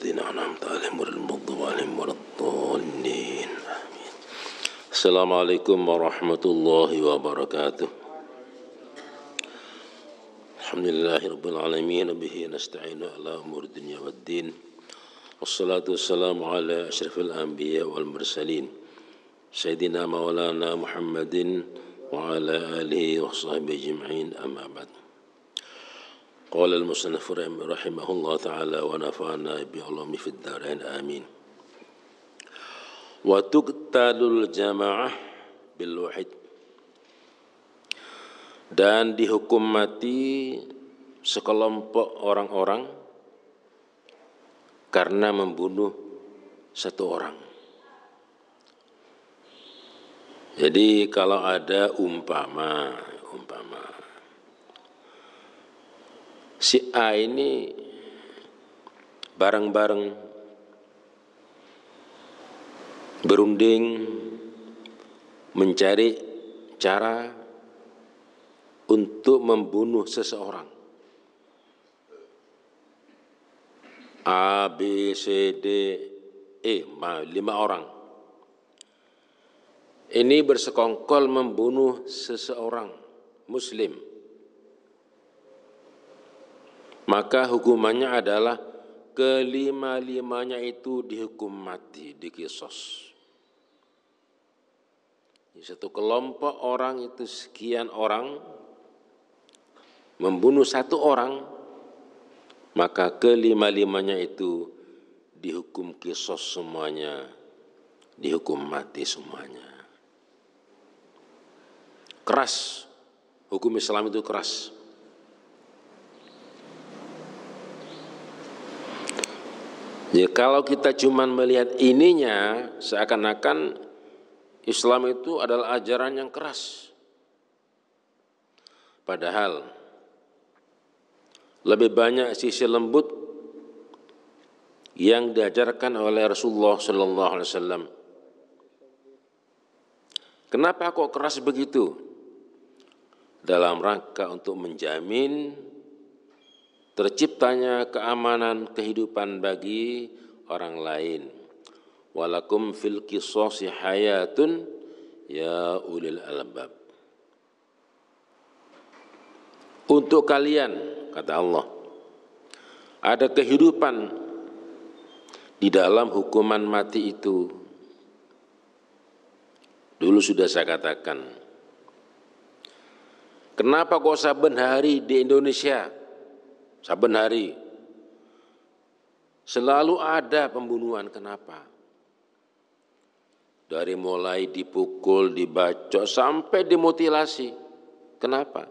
الذين أنعمت عليهم غير المغضوب عليهم ولا الضالين آمين. السلام عليكم ورحمة الله وبركاته. الحمد لله رب العالمين وبه نستعين على أمور الدنيا والدين والصلاة والسلام على أشرف الأنبياء والمرسلين سيدنا مولانا محمد وعلى آله وصحبه أجمعين أما بعد. قال المصنف رحمه الله تعالى ونفعنا بعلومه في الدارين آمين. وتقتل الجماعة بالوحيد, dan dihukum mati sekelompok orang-orang karena membunuh satu orang. Jadi kalau ada umpama si A ini bareng-bareng berunding mencari cara untuk membunuh seseorang. A, B, C, D, E, 5 orang. Ini bersekongkol membunuh seseorang muslim. Maka hukumannya adalah kelima-limanya itu dihukum mati, dikisos. Satu kelompok orang itu sekian orang membunuh satu orang, maka kelima-limanya itu dihukum kisos semuanya, dihukum mati semuanya. Keras, hukum Islam itu keras. Ya, kalau kita cuma melihat ininya, seakan-akan Islam itu adalah ajaran yang keras. Padahal lebih banyak sisi lembut yang diajarkan oleh Rasulullah Sallallahu Alaihi Wasallam. Kenapa kok keras begitu? Dalam rangka untuk menjamin terciptanya keamanan kehidupan bagi orang lain. Walakum fil qisasi hayatun ya ulil albab. Untuk kalian, kata Allah, ada kehidupan di dalam hukuman mati itu. Dulu sudah saya katakan, kenapa kok saben hari di Indonesia, saben hari selalu ada pembunuhan? Kenapa? Dari mulai dipukul, dibacok, sampai dimutilasi. Kenapa?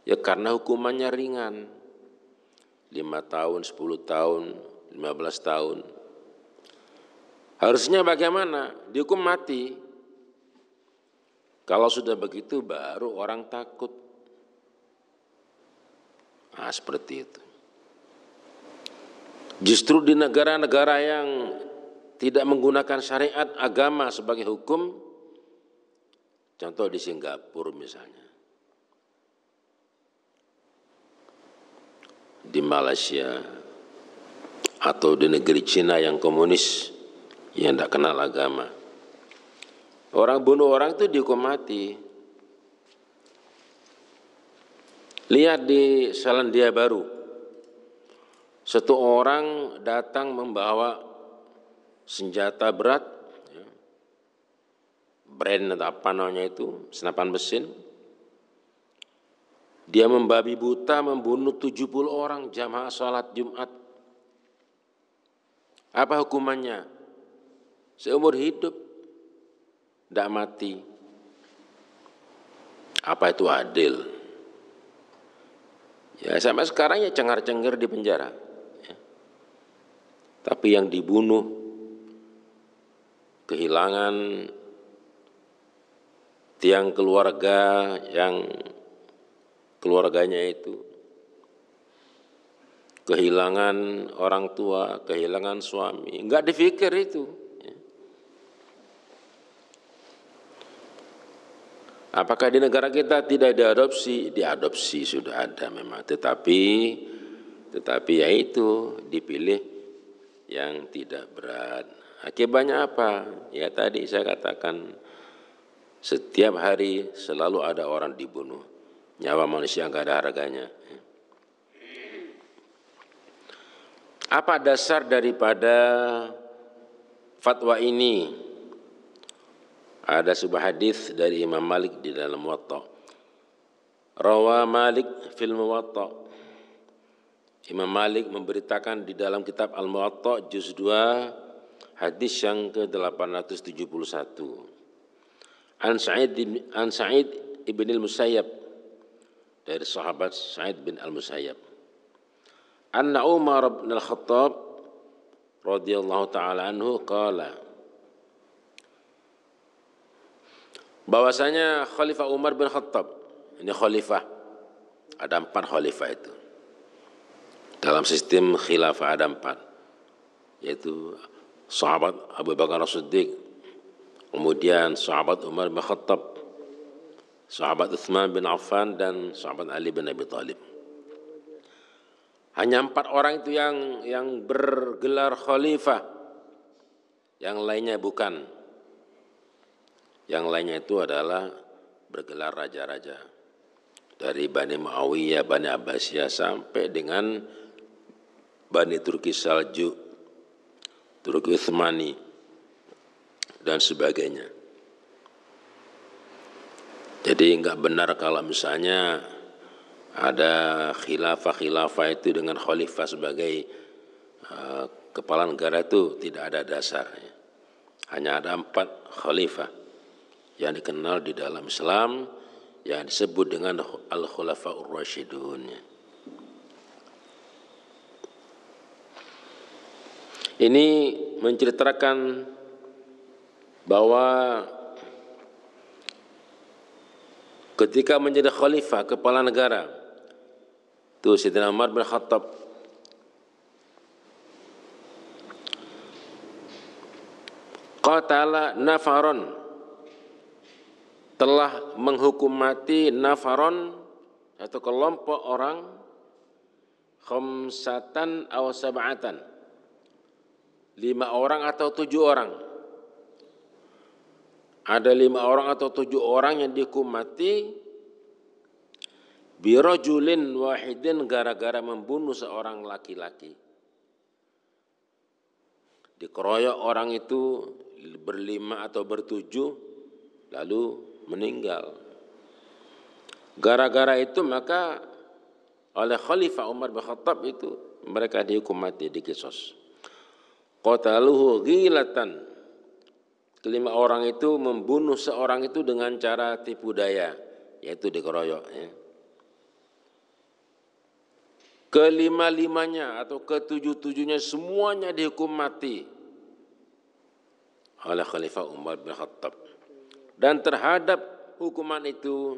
Ya karena hukumannya ringan. 5 tahun, 10 tahun, 15 tahun. Harusnya bagaimana? Dihukum mati. Kalau sudah begitu baru orang takut. Nah, seperti itu. Justru di negara-negara yang tidak menggunakan syariat agama sebagai hukum, contoh di Singapura misalnya, di Malaysia, atau di negeri Cina yang komunis, yang tidak kenal agama, orang bunuh orang itu dihukum mati. Lihat di Selandia Baru, satu orang datang membawa senjata berat, brand atau apa namanya itu, senapan mesin. Dia membabi buta membunuh 70 orang jamaah salat Jumat. Apa hukumannya? Seumur hidup, tidak mati. Apa itu adil? Ya sampai sekarang ya cengar-cengir di penjara. Ya. Tapi yang dibunuh, kehilangan tiang keluarga yang keluarganya itu, kehilangan orang tua, kehilangan suami, enggak difikir itu. Apakah di negara kita tidak diadopsi? Diadopsi sudah ada memang, tetapi Tetapi ya itu dipilih yang tidak berat. Akibatnya apa? Ya tadi saya katakan, setiap hari selalu ada orang dibunuh. Nyawa manusia nggak ada harganya. Apa dasar daripada fatwa ini? Ada sebuah hadis dari Imam Malik di dalam Muwatta. Rawa Malik fil Muwatta. Imam Malik memberitakan di dalam kitab Al-Muwatta juz 2 hadis yang ke-871. An Sa'id ibn al-Musayyab, dari sahabat Sa'id bin al-Musayyab. Anna Umar bin al-Khattab radhiyallahu ta'ala anhu qala, bahwasanya Khalifah Umar bin Khattab, ini khalifah, ada 4 khalifah itu. Dalam sistem khilafah ada 4, yaitu sahabat Abu Bakar As-Siddiq, kemudian sahabat Umar bin Khattab, sahabat Utsman bin Affan, dan sahabat Ali bin Abi Thalib. Hanya 4 orang itu yang bergelar khalifah, yang lainnya bukan. Yang lainnya itu adalah bergelar raja-raja. Dari Bani Muawiyah, Bani Abbasiyah, sampai dengan Bani Turki Saljuk, Turki Utsmani, dan sebagainya. Jadi enggak benar kalau misalnya ada khilafah itu dengan khalifah sebagai kepala negara, itu tidak ada dasarnya. Hanya ada 4 khalifah yang dikenal di dalam Islam yang disebut dengan Al-Khulafa'ur Rasyidun. Ini menceritakan bahwa ketika menjadi khalifah, kepala negara, itu Sayyidina Umar bin Khattab qatala nafaron, telah menghukum mati nafaron, atau kelompok orang, khamsatan aw sab'atan, 5 orang atau 7 orang. Ada 5 orang atau 7 orang yang dihukum mati birajulin wahidin, gara-gara membunuh seorang laki-laki. Dikeroyok orang itu berlima atau bertujuh, lalu meninggal. Gara-gara itu maka oleh Khalifah Umar bin Khattab itu mereka dihukum mati, dikisos. Qataluhu ghilatan, kelima orang itu membunuh seorang itu dengan cara tipu daya, yaitu dikeroyok. Kelima-limanya atau ketujuh-tujuhnya semuanya dihukum mati oleh Khalifah Umar bin Khattab. Dan terhadap hukuman itu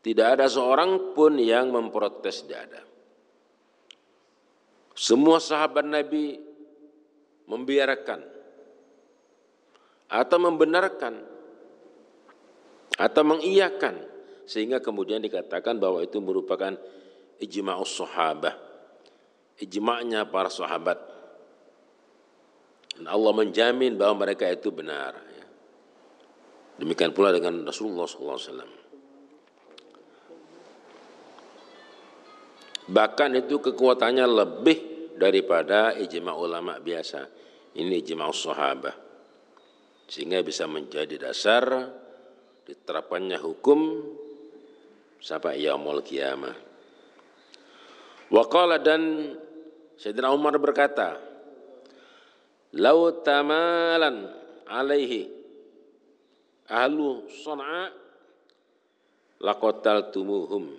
tidak ada seorang pun yang memprotes, tidak ada. Semua sahabat Nabi membiarkan atau membenarkan atau mengiyakan, sehingga kemudian dikatakan bahwa itu merupakan ijma'us sahabah, ijma'nya para sahabat, dan Allah menjamin bahwa mereka itu benar. Demikian pula dengan Rasulullah SAW. Bahkan itu kekuatannya lebih daripada ijma' ulama biasa. Ini ijma'us sahabah, sehingga bisa menjadi dasar diterapkannya hukum sampai yaumul qiyamah. Wa qala, dan Sayyidina Umar berkata, lau tamalan alaihi ahlu Sana'a laqataltumuhum.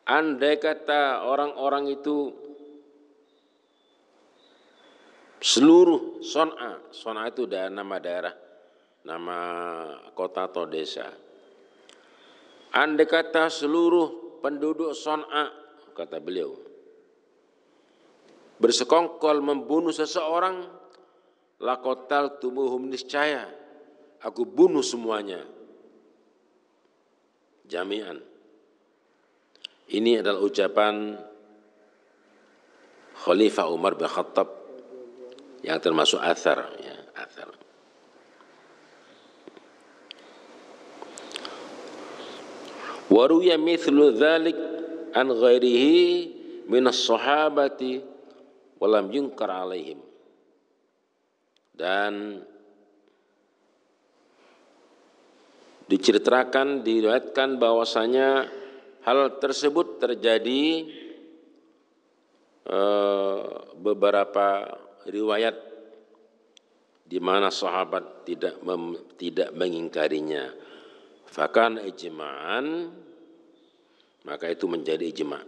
Andai kata orang-orang itu seluruh Sana'a itu nama daerah, nama kota atau desa. Andai kata seluruh penduduk Sana'a, kata beliau, bersekongkol membunuh seseorang, laqataltumuhum, niscaya aku bunuh semuanya jami'an. Ini adalah ucapan Khalifah Umar bin Khattab yang termasuk athar, ya, athar. Wa ruya mithlu dzalik an ghairihi minas sahabati wa lam yunkar alaihim. Dan diceritakan, diriwayatkan bahwasanya hal tersebut terjadi beberapa riwayat di mana sahabat tidak mengingkarinya. Fakan ijma'an, maka itu menjadi ijma'.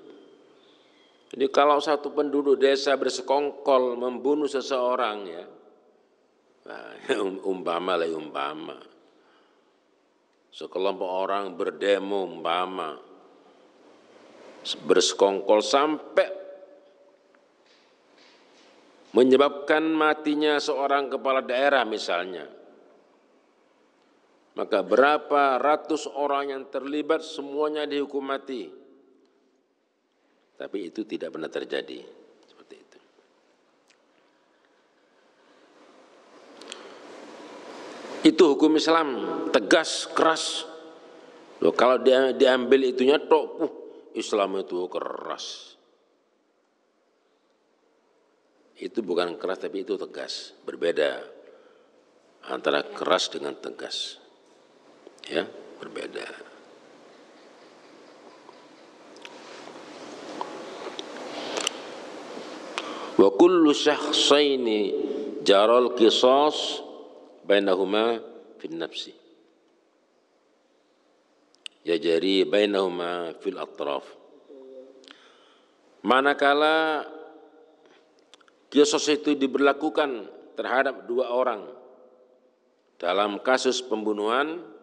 Jadi kalau satu penduduk desa bersekongkol membunuh seseorang, ya, umpama sekelompok orang berdemo umpama bersekongkol sampai menyebabkan matinya seorang kepala daerah misalnya, maka berapa ratus orang yang terlibat semuanya dihukum mati. Tapi itu tidak pernah terjadi seperti itu. Itu hukum Islam, tegas, keras. Loh, kalau dia diambil itunya tok, Islam itu keras. Itu bukan keras, tapi itu tegas. Berbeda antara keras dengan tegas. Ya, berbeda. Wa kullu syakhsaini jaral qisas bainahuma fin nafsi. Yajri bainahuma fil atraf. Manakala qisas itu diberlakukan terhadap dua orang dalam kasus pembunuhan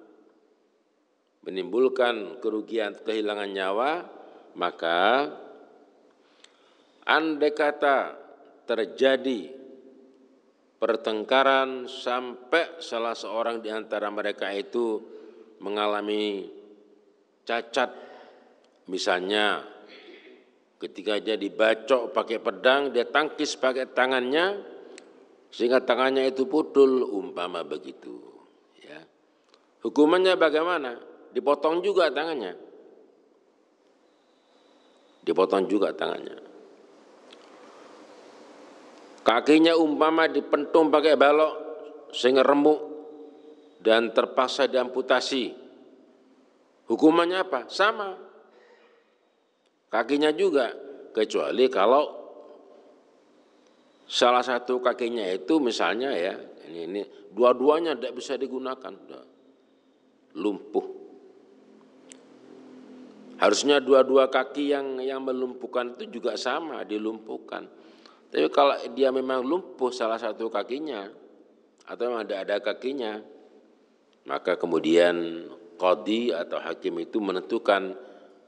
menimbulkan kerugian kehilangan nyawa, maka andai kata terjadi pertengkaran sampai salah seorang di antara mereka itu mengalami cacat, misalnya ketika dia dibacok pakai pedang, dia tangkis pakai tangannya sehingga tangannya itu putul, umpama begitu, ya. Hukumannya bagaimana? Dipotong juga tangannya. Dipotong juga tangannya. Kakinya umpama dipentung pakai balok sehingga remuk dan terpaksa diamputasi. Hukumannya apa? Sama. Kakinya juga, kecuali kalau salah satu kakinya itu misalnya, ya, ini dua-duanya tidak bisa digunakan, lumpuh. Harusnya dua-dua kaki yang melumpuhkan itu juga sama, dilumpuhkan. Tapi kalau dia memang lumpuh salah satu kakinya atau memang ada kakinya, maka kemudian qadhi atau hakim itu menentukan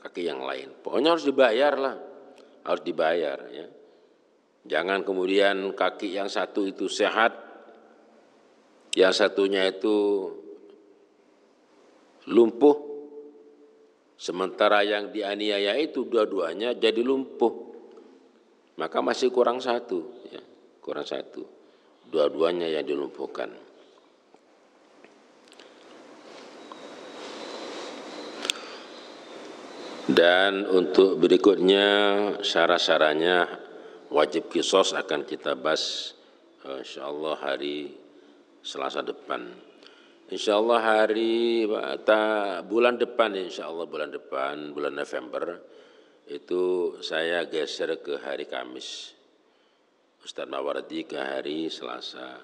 kaki yang lain. Pokoknya harus dibayar lah, harus dibayar, ya. Jangan kemudian kaki yang satu itu sehat, yang satunya itu lumpuh, sementara yang dianiaya itu dua-duanya jadi lumpuh. Maka masih kurang satu, ya, kurang satu. Dua-duanya yang dilumpuhkan. Dan untuk berikutnya syarat-syaratnya wajib qisas akan kita bahas insyaallah hari Selasa depan. Insyaallah bulan depan, insyaallah bulan depan, bulan November itu saya geser ke hari Kamis. Ustaz Mawardi ke hari Selasa.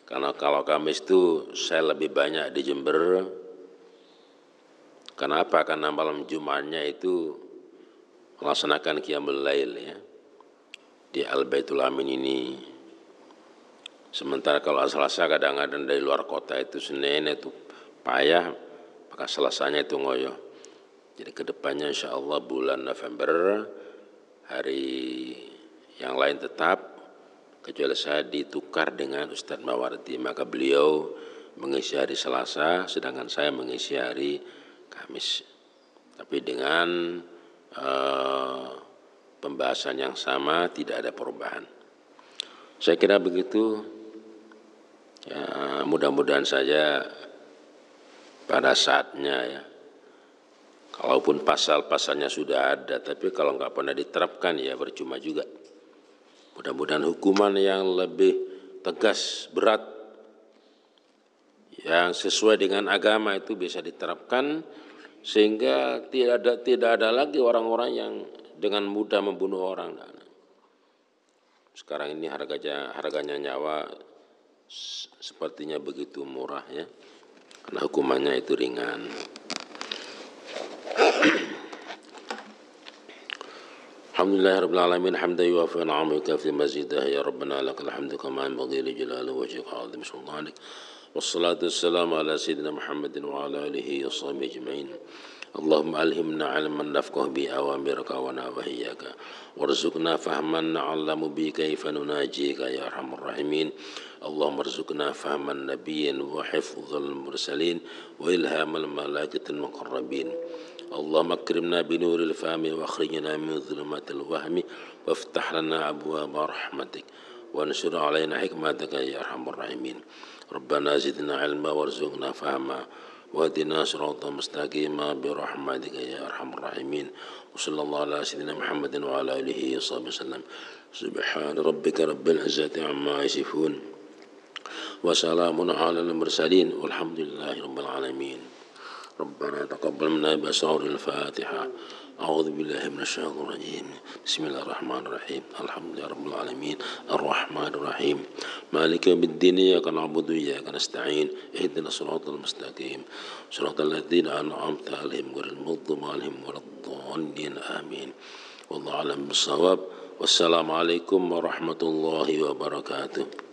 Karena kalau Kamis itu saya lebih banyak di Jember. Kenapa? Karena malam Jumatnya itu melaksanakan Qiyamul Lail, ya, di Al-Baitul Amin ini. Sementara kalau Selasa kadang-kadang dari luar kota itu Senin itu payah, maka Selasanya itu ngoyo. Jadi kedepannya insya Allah bulan November hari yang lain tetap, kecuali saya ditukar dengan Ustadz Mawardi, maka beliau mengisi hari Selasa, sedangkan saya mengisi hari Kamis. Tapi dengan pembahasan yang sama, tidak ada perubahan. Saya kira begitu. Ya, mudah-mudahan saja pada saatnya ya. Kalaupun pasal-pasalnya sudah ada, tapi kalau nggak pernah diterapkan ya percuma juga. Mudah-mudahan hukuman yang lebih tegas, berat, yang sesuai dengan agama itu bisa diterapkan sehingga tidak ada lagi orang-orang yang dengan mudah membunuh orang. Sekarang ini harganya nyawa sepertinya begitu murah ya, karena hukumannya itu ringan. Alhamdulillahirabbil alamin hamdan yuwafi ni'amaka fi mazidah ya rabbana lakal hamdu kama yanbaghi li jalali wajhika 'azimi sultanik. Wassalatu wassalamu ala sayyidina Muhammadin wa ala alihi wa sahbihi ajma'in. Allahumma alhimna 'ilman nafqahu bi awamiraka wa nawahiyyaka warzuqna fahman na'lamu bi kaifa nunajika ya arhamar rahimin. Allahumma arzuqna fahman nabiyyin wa hifdzal mursalin wa ilhamal malaikatil muqarrabin. اللهم اكرمنا بنور الفهم واخرجنا من ظلمات الوهم وافتح لنا ابواب رحمتك وانشر علينا حكمتك يا ارحم الراحمين. ربنا زدنا علما وارزقنا فهما واهدنا صراطا مستقيما برحمتك يا ارحم الراحمين. وصلى الله على سيدنا محمد وعلى اله وصحبه وسلم. سبحان ربك رب العزة عما يصفون وسلام على المرسلين والحمد لله رب العالمين. ربنا تقبل منا بأسرار الفاتحة. أعوذ بالله من الشيطان الرجيم. بسم الله الرحمن الرحيم. الحمد لله رب العالمين الرحمن الرحيم مالك يوم الدين إياك نعبد وإياك نستعين اهدنا الصراط المستقيم صراط الذين أنعمت عليهم غير المغضوب عليهم ولا الضالين آمين. والله أعلم بالصواب. والسلام عليكم ورحمة الله وبركاته.